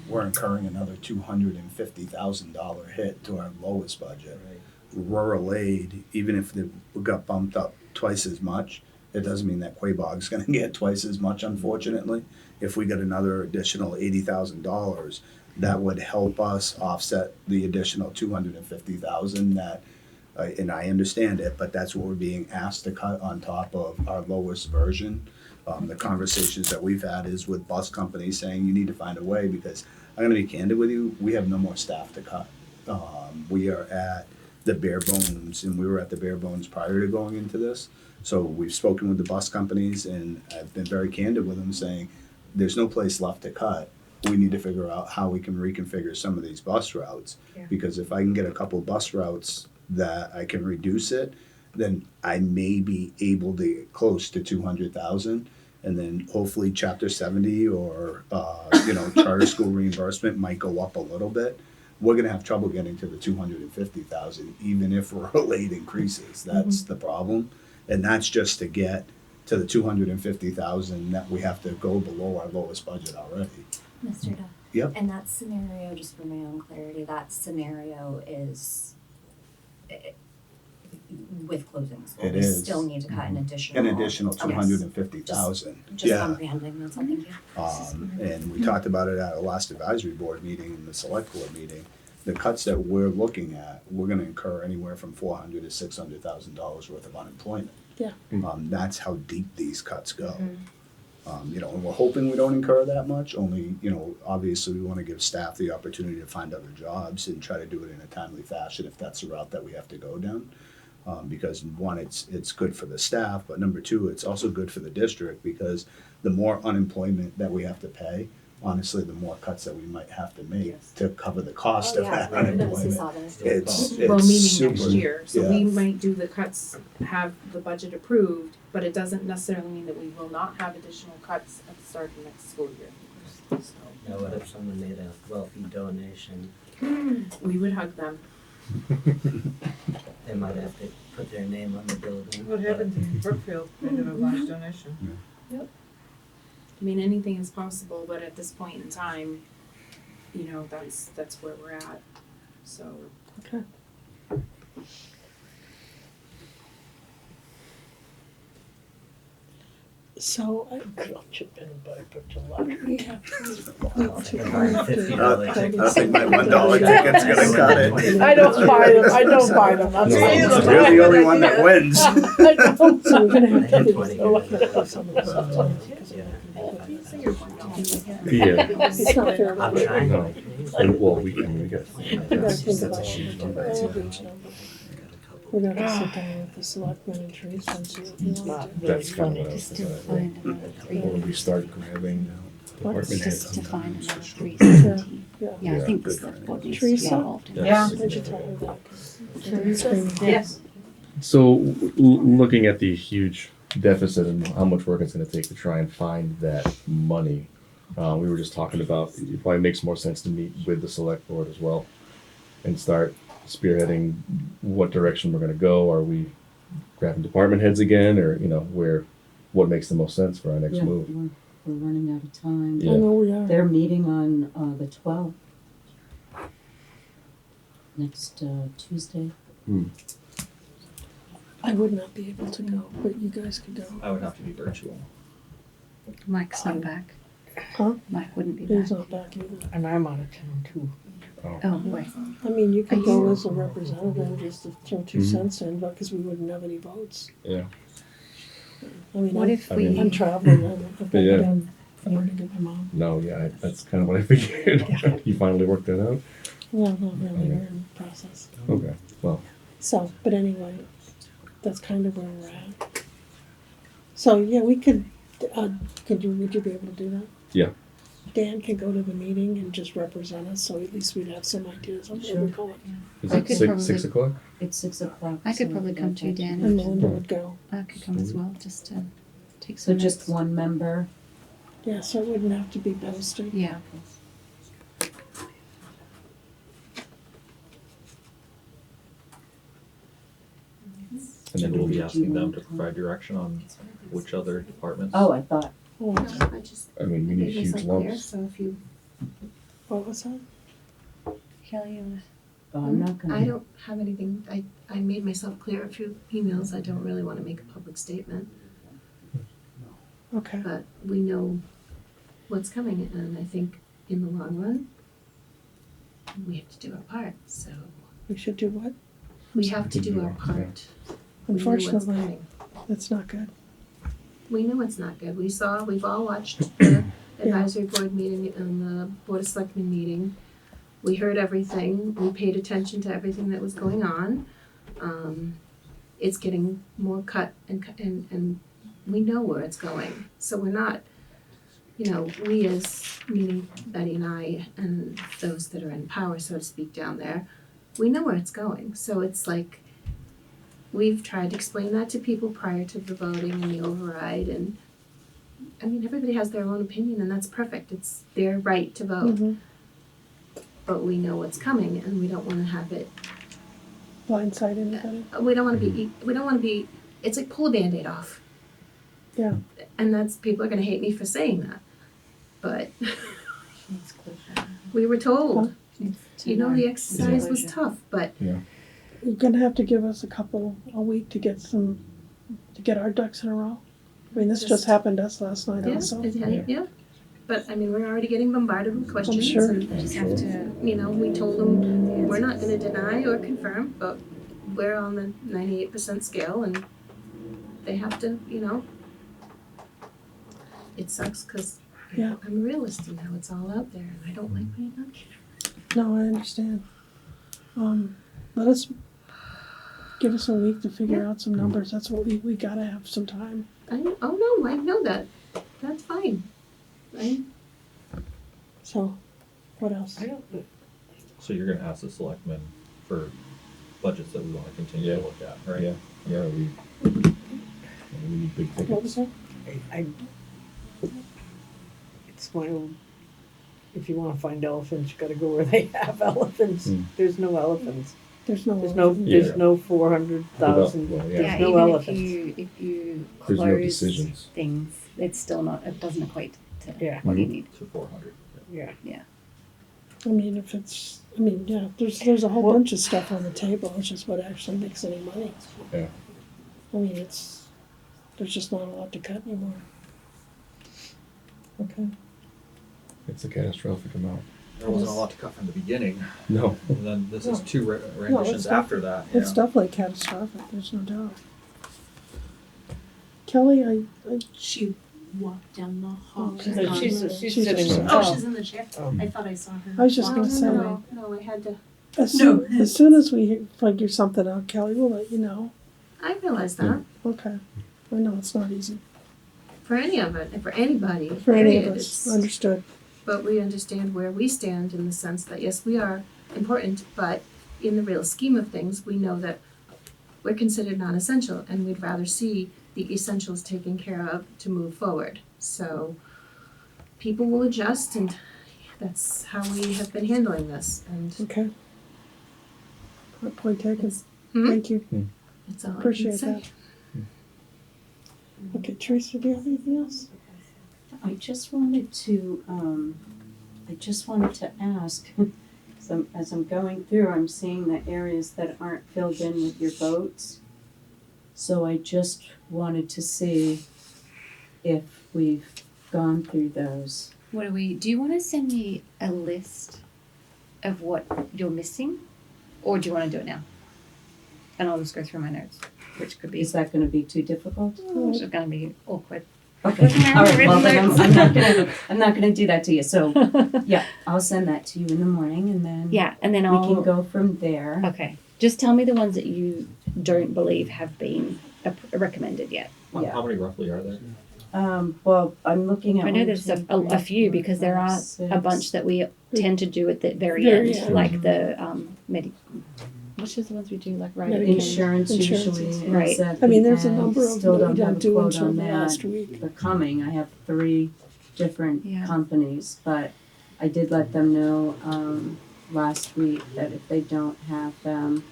we're incurring another $250,000 hit to our lowest budget. Right. Rural aid, even if it got bumped up twice as much, it doesn't mean that Quabog's gonna get twice as much, unfortunately. If we get another additional $80,000, that would help us offset the additional $250,000 that, and I understand it, but that's what we're being asked to cut on top of our lowest version. The conversations that we've had is with bus companies saying you need to find a way, because I'm gonna be candid with you, we have no more staff to cut. We are at the bare bones, and we were at the bare bones prior to going into this. So we've spoken with the bus companies, and I've been very candid with them saying, there's no place left to cut. We need to figure out how we can reconfigure some of these bus routes. Yeah. Because if I can get a couple bus routes that I can reduce it, then I may be able to get close to 200,000. And then hopefully chapter 70 or, charter school reimbursement might go up a little bit. We're gonna have trouble getting to the 250,000, even if rural aid increases. That's the problem. And that's just to get to the 250,000 that we have to go below our lowest budget already. Mr. Duff. Yep. And that scenario, just for my own clarity, that scenario is with closing the school. It We is. still need to cut an additional. An additional Yes. 250,000. Just Yeah. comprehending that, so thank you. And we talked about it at our last advisory board meeting and the select board meeting. The cuts that we're looking at, we're gonna incur anywhere from $400,000 to $600,000 worth of unemployment. Yeah. That's how deep these cuts go. And we're hoping we don't incur that much, only, obviously we wanna give staff the opportunity to find other jobs and try to do it in a timely fashion if that's the route that we have to go down. Because one, it's good for the staff, but number two, it's also good for the district, because the more unemployment that we have to pay, honestly, the more cuts that we might have to make to cover the cost of that unemployment. It's Well, meaning super, next year, so yeah. we might do the cuts, have the budget approved, but it doesn't necessarily mean that we will not have additional cuts at the start of next school year. So, Now what if someone made a wealthy donation? we would hug them. They might have to put their name on the building. What happened in Brookfield, they did a large donation. I mean, anything is possible, but at this point in time, that's where we're at, so. Okay. So I'll chip in and buy a picture lottery. we have to. I think my $1 ticket's gonna cut it. I don't buy them, that's No, why. You're the only one that wins. So we're gonna have to do this. Yeah. It's not fair. I'm trying. No. And, well, we got. We gotta think about each number. We're gonna sit down with the selectmen and Teresa and see what we want to do. That's kind of what I was thinking. Or we start grabbing department heads. Yeah, yeah. Yeah. I think the select board needs to be Teresa? involved. Yeah. Why'd you tell her that? 'Cause- Yes. So, looking at the huge deficit and how much work it's going to take to try and find that money, we were just talking about it probably makes more sense to meet with the select board as well and start spearheading what direction we're going to go. Are we grabbing department heads again, or what makes the most sense for our next move? We're running out of time. Yeah. I know we are. They're meeting on the 12th. Next Tuesday. I would not be able to go, but you guys could go. I would have to be virtual. Mike's not back. Huh? Mike wouldn't be He's back. not back either. And I'm out of town too. Oh boy. I mean, you could Are go you- as a representative just to throw 2 Mhm. cents in, but because we wouldn't have any votes. Yeah. I mean, What I'm, if I we? mean- I'm traveling. I've got to Yeah. go down Florida to get my mom. No, yeah, that's kind of what I figured. Yeah. You finally worked that out? Well, not really. Okay. We're in the process. Okay. Well, So, but anyway, that's kind of where we're at. So yeah, we could. Would you be able to do that? Yeah. Dan can go to the meeting and just represent us, so at least we'd have some ideas of where we're going. is I it could 6, probably- 6 o'clock? It's 6 o'clock. I could so probably we come got to you, that Dan. And Melinda would go. I could come as well, just to take So some. just notes. one member? Yeah, so it wouldn't have to be posted. Yeah. And then we'll be Did you asking them want to to- provide direction on which other departments. Oh, I thought, Oh, I just I mean, we need made huge myself clear, lumps. so if you, what was that? Kelly, you wanna- oh, I'm not gonna. I don't have anything, I made myself clear a few emails, I don't really wanna make a public statement, Okay. but we know what's coming, and I think in the long run, we have to do our part, so We should do what? we have to do our Yeah. part. We know what's Unfortunately, coming. that's not good. We know it's not good. We've all watched the advisory board meeting and the board of selectmen meeting. We heard everything. We paid attention to everything that was going on. It's getting more cut and we know where it's going. So we're not, we as, meaning Betty and I and those that are in power, so to speak, down there, we know where it's going. So it's like, we've tried to explain that to people prior to the voting and the override, and I mean, everybody has their own opinion, and that's perfect. It's their right to vote, Mhm. but we know what's coming, and we don't want to have it. Blindside anybody? We don't want to be. We don't want to be. It's like pull a Band-Aid off. Yeah. And that's people are going to hate me for saying that, but we were told. The exercise was tough, but You're gonna have to give us a week to get our ducks in a row. I mean, this just happened to us last night also. yeah. But I mean, we're already getting bombarded with questions. sure. And I just have to. we told them we're not going to deny or confirm, but we're on the 98% scale, and they have to, It sucks because Yeah. I'm a realist, and now it's all out there, and I don't like being out there. No, I understand. Let us give us a week to figure out some numbers. That's what we gotta have some time. I know that. That's fine. So, what else? So you're gonna ask the selectmen for budgets that we wanna continue to look at, right? Yeah, we need big What tickets. was that? It's my own. If you want to find elephants, you got to go where they have elephants. There's no elephants. There's no. There's no 400,000. Well, There's Yeah, no even elephants. if you There's no close decisions. things, it's still not. It doesn't equate to Yeah. what you need. To 400. Yeah. I mean, yeah, there's a whole bunch of stuff on the table. It's just what actually makes any money. Yeah. I mean, there's just not a lot to cut anymore. Okay. It's a catastrophic amount. There wasn't a lot to cut from the beginning, No. and then this is No. two renditions after that. It's definitely catastrophic, there's no doubt. Kelly, She walked down the hall. Oh, She's okay. gone. She's She's sitting just- there. Oh, she's in the chair. Oh. I thought I saw her. I was just walk gonna down say, the hall. No, I had to. as soon as we figure something out, Kelly, we'll let you know. I realize that. Okay. I know it's not easy For any of it, and for anybody, for any of period, us. it's- Understood. But we understand where we stand in the sense that, yes, we are important, but in the real scheme of things, we know that we're considered non-essential, and we'd rather see the essentials taken care of to move forward. So people will adjust, and that's how we have been handling this, and Okay. Point taken. Hmm? Thank you. it's all I can Appreciate say. that. Okay, Teresa, do you have anything else? I just wanted to ask, as I'm going through, I'm seeing the areas that aren't filled in with your votes. So I just wanted to see if we've gone through those. Do you want to send me a list of what you're missing, or do you want to do it now? And I'll just go through my notes, which could be Is that gonna be too difficult? it's going to be awkward. Okay, all right, well, then Written I'm not gonna do that to you, so, yeah, I'll send that to you in the morning, and then Yeah, and then we I'll can go from there. Okay, just tell me the ones that you don't believe have been recommended yet. Yeah. How many roughly are there? Well, I'm looking at. I know one, there's two, a three, few four, because there five, are a six. bunch that we tend to do at the very Very end, end. like the which is the ones we do like right at the end. Insurance Insurance usually is- is Right. at I mean, the there's a end. number of Still them that don't we have don't a do quote until on the that. last week. They're coming. I have 3 different Yeah. companies, but I did let them know last week that if they don't have them,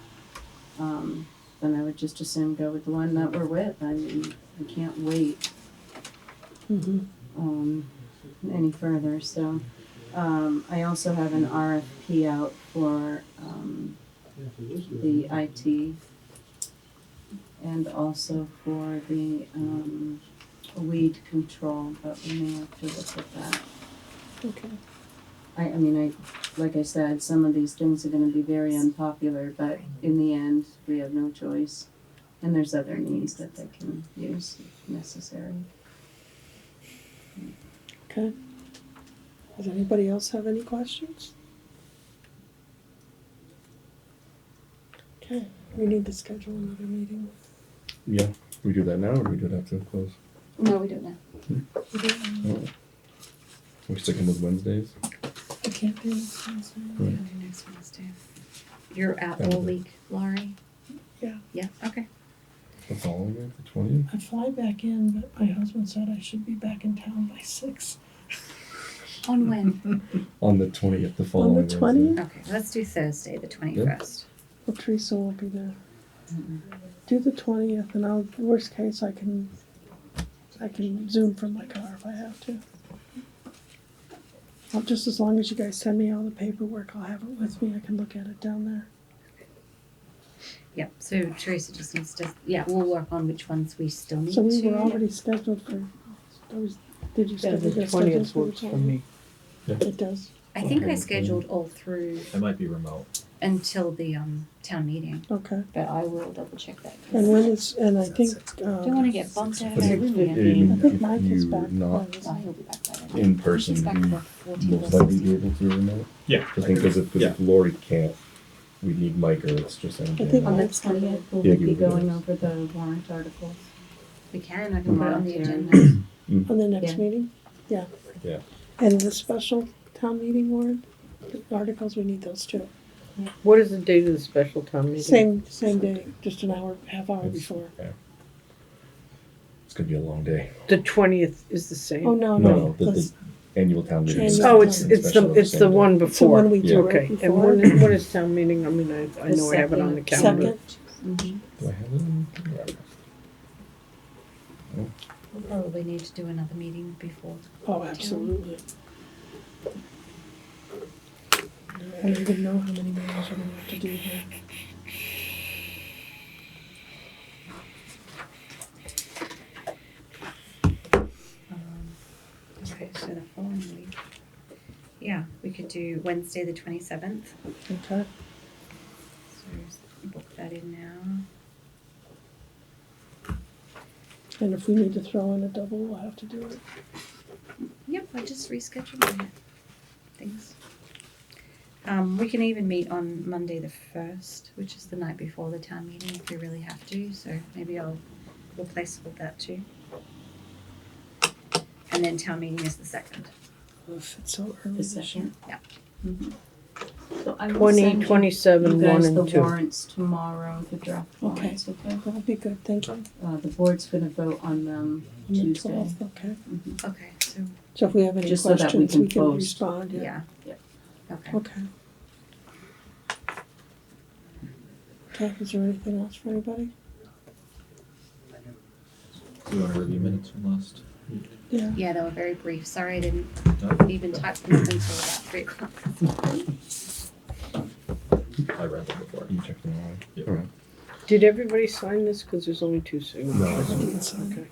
then I would just assume go with the one that we're with. I mean, we can't wait any further. So I also have an RFP out for the IT and also for the weed control, but we may have to look at that. Okay. I mean, like I said, some of these things are gonna be very unpopular, but in the end, we have no choice. And there's other needs that they can use if necessary. Okay. Does anybody else have any questions? Okay, we need to schedule another meeting. Yeah, we do that now, or we do it after close? No, we don't know. Oh. We're sticking with Wednesdays? I can't do this Wednesday. We'll do next Wednesday. You're out all week, Laurie? Yeah. Yeah, okay. The following week, the 20th? I fly back in, but my husband said I should be back in town by 6. On when? On the 20th, the following On the 20th? Okay, let's do Thursday, the 21st. Well, Teresa will be there. Do the 20th, and I'll, worst case, I can Zoom from my car if I have to. Just as long as you guys send me all the paperwork, I'll have it with me. I can look at it down there. Yep, so Teresa just needs to, we'll work on which ones we still need So we to. were already scheduled for, did you Yeah, schedule the your 20th schedules for the works for 20th? me. It does. I think I scheduled all through It might be remote. until the town meeting, Okay. but I will double check that. And when is, and I think, Don't want to get bumped out of But our if, room I again. think Mike is you're back. not Oh, he'll be back by then. in person, He's back we for 14 or most likely 16. be able to remote. Yeah. I think because if Lori can't, we need Mike, or it's just I think On the Mike's 20th, we'll Yeah, be give it a going go. over the warrant articles. We can, I can put it on the Volunteering. agenda. on the next Yeah. meeting? Yeah. Yeah. And the special town meeting warrant, the articles, we need those too. What is the date of the special town meeting? Same day, just an hour, half hour It's- before. yeah. It's gonna be a long day. The 20th is the same. Oh, no, No, no. the annual town meeting. Annual is Oh, town it's meeting. it's special the at it's the same day. one It's the one before. we do Okay, right and before. when is town meeting? I mean, I know I have it on the calendar. Second, Do I have it? We'll probably need to do another meeting before. oh, absolutely. I don't even know how many meetings we're gonna have to do here. Okay, so the following week. Yeah, we could do Wednesday the 27th. Okay. So book that in now. And if we need to throw in a double, we'll have to do it. Yep, I just rescheduled my things. We can even meet on Monday the 1st, which is the night before the town meeting if we really have to, so maybe we'll placehold that too. And then town meeting is the 2nd. If it's so early The this year. second. Yeah. So I will 20, send you 27, guys 1 the and 2. warrants tomorrow, the draft Okay. warrants, okay? That'll be good, thank you. The board's gonna vote on them On the Tuesday. 12th, okay. Okay, so, So if we have any Just so that we questions, can we can post. respond, yeah. yeah. Yep. Okay. Okay. Okay, is there anything else for anybody? Do you want to review minutes from last? Yeah. Yeah, they were very brief. Sorry I didn't No? even type them up until about 3 o'clock. I read them before. You checked them all. Yep. All right. Did everybody sign this? Because there's only 2 signatures. No. Okay.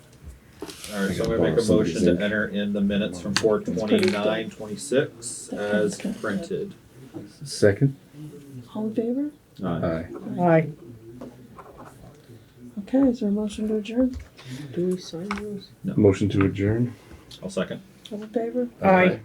All right, so I'm gonna make a motion to enter in the minutes from 4/29/26 as printed. Second. All in favor? Aye. Aye. Okay, is there a motion to adjourn? Do we sign those? Motion to adjourn. I'll second. All in favor? Aye.